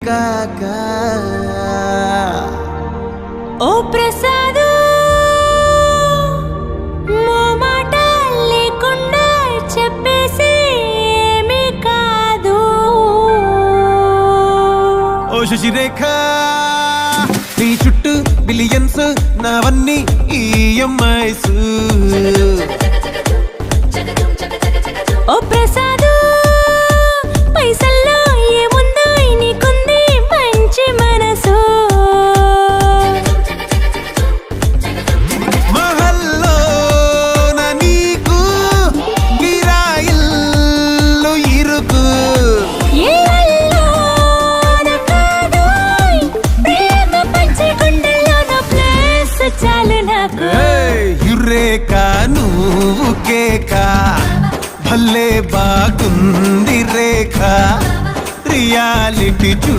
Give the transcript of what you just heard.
కాకా ఓ ప్రసాదు మాట లేకుండా చెప్పేసి ఏమీ కాదు. ఓ శశిరేఖ నీ చుట్టూ బిలియన్స్ నావన్నీ ఈఎంఐస్. ఓ ప్రసాదు పైసల్లో ఏముందో నీకుంది మంచి మనసు. మహల్లో నా నీకు గిరాయిల్లు ఇరుకు. ఏళ్ళలో నా కాదోయ్ ప్రేమ పంచే గుండెల్లో నా ప్లేస్ చాలు నాకు. యురేకా నువ్వు కేకా భలే బాగుంది రేఖ రియాలిటీ చూ